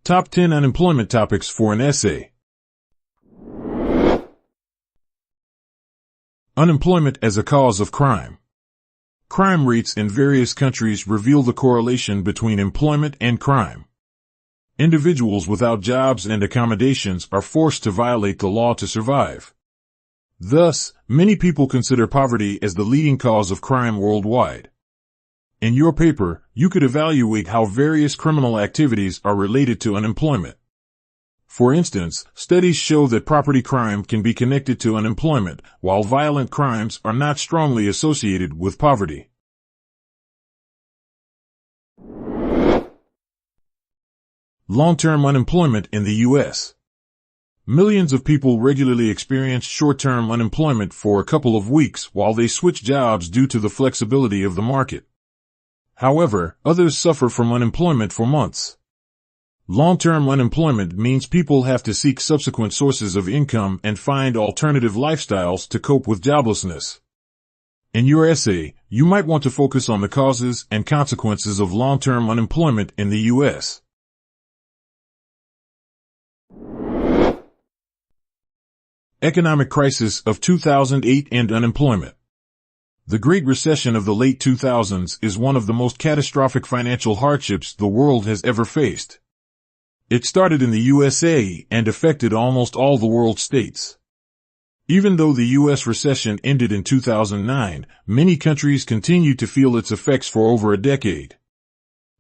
Top 10 Unemployment Topics for an Essay. Unemployment as a Cause of Crime. Crime rates in various countries reveal the correlation between employment and crime. Individuals without jobs and accommodations are forced to violate the law to survive. Thus, many people consider poverty as the leading cause of crime worldwide. In your paper, you could evaluate how various criminal activities are related to unemployment. For instance, studies show that property crime can be connected to unemployment, while violent crimes are not strongly associated with poverty. Long-term unemployment in the U.S. Millions of people regularly experience short-term unemployment for a couple of weeks while they switch jobs due to the flexibility of the market. However, others suffer from unemployment for months. Long-term unemployment means people have to seek subsequent sources of income and find alternative lifestyles to cope with joblessness. In your essay, you might want to focus on the causes and consequences of long-term unemployment in the U.S. Economic crisis of 2008 and unemployment. The Great Recession of the late 2000s is one of the most catastrophic financial hardships the world has ever faced. It started in the USA and affected almost all the world's states. Even though the U.S. recession ended in 2009, many countries continued to feel its effects for over a decade.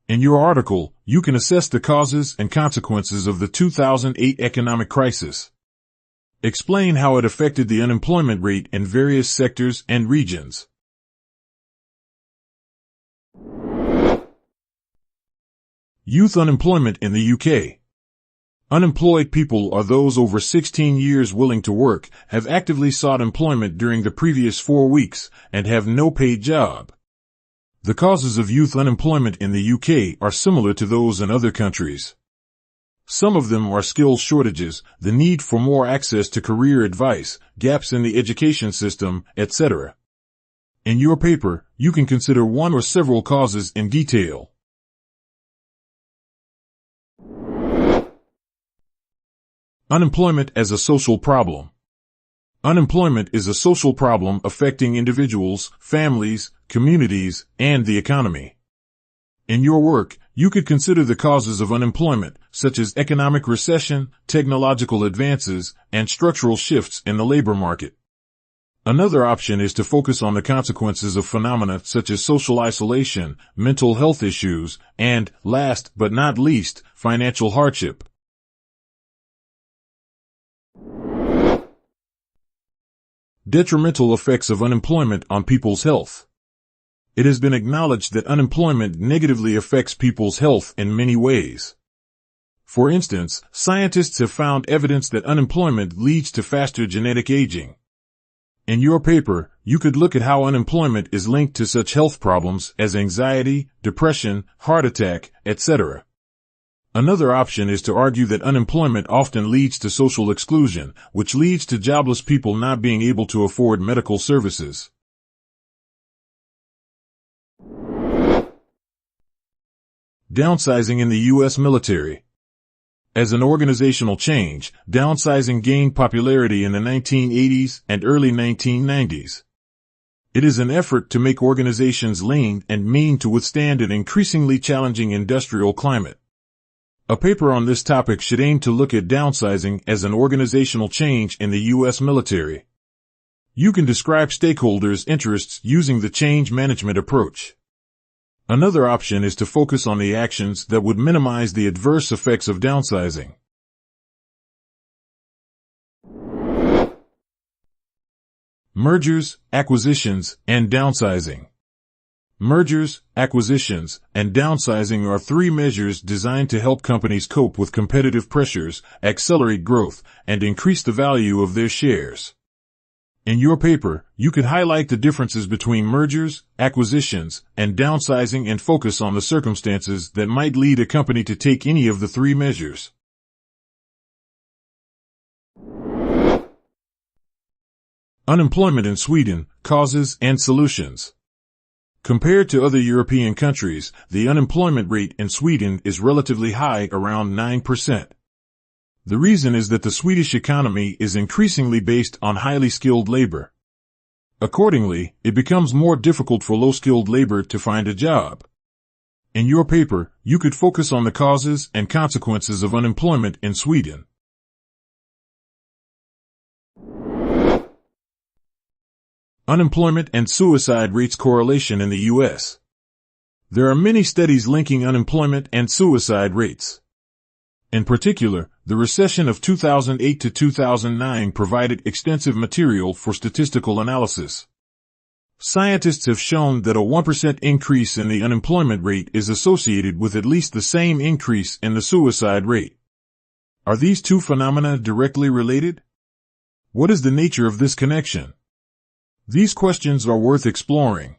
In your article, you can assess the causes and consequences of the 2008 economic crisis. Explain how it affected the unemployment rate in various sectors and regions. Youth unemployment in the UK. Unemployed people are those over 16 years willing to work, have actively sought employment during the previous 4 weeks, and have no paid job. The causes of youth unemployment in the UK are similar to those in other countries. Some of them are skill shortages, the need for more access to career advice, gaps in the education system, etc. In your paper, you can consider one or several causes in detail. Unemployment as a social problem. Unemployment is a social problem affecting individuals, families, communities, and the economy. In your work, you could consider the causes of unemployment, such as economic recession, technological advances, and structural shifts in the labor market. Another option is to focus on the consequences of phenomena such as social isolation, mental health issues, and, last but not least, financial hardship. Detrimental effects of unemployment on people's health. It has been acknowledged that unemployment negatively affects people's health in many ways. For instance, scientists have found evidence that unemployment leads to faster genetic aging. In your paper, you could look at how unemployment is linked to such health problems as anxiety, depression, heart attack, etc. Another option is to argue that unemployment often leads to social exclusion, which leads to jobless people not being able to afford medical services. Downsizing in the U.S. military. As an organizational change, downsizing gained popularity in the 1980s and early 1990s. It is an effort to make organizations lean and mean to withstand an increasingly challenging industrial climate. A paper on this topic should aim to look at downsizing as an organizational change in the U.S. military. You can describe stakeholders' interests using the change management approach. Another option is to focus on the actions that would minimize the adverse effects of downsizing. Mergers, acquisitions, and downsizing. Mergers, acquisitions, and downsizing are 3 measures designed to help companies cope with competitive pressures, accelerate growth, and increase the value of their shares. In your paper, you could highlight the differences between mergers, acquisitions, and downsizing and focus on the circumstances that might lead a company to take any of the 3 measures. Unemployment in Sweden, causes and solutions. Compared to other European countries, the unemployment rate in Sweden is relatively high, around 9%. The reason is that the Swedish economy is increasingly based on highly skilled labor. Accordingly, it becomes more difficult for low-skilled labor to find a job. In your paper, you could focus on the causes and consequences of unemployment in Sweden. Unemployment and suicide rates correlation in the U.S. There are many studies linking unemployment and suicide rates. In particular, the recession of 2008 to 2009 provided extensive material for statistical analysis. Scientists have shown that a 1% increase in the unemployment rate is associated with at least the same increase in the suicide rate. Are these two phenomena directly related? What is the nature of this connection? These questions are worth exploring.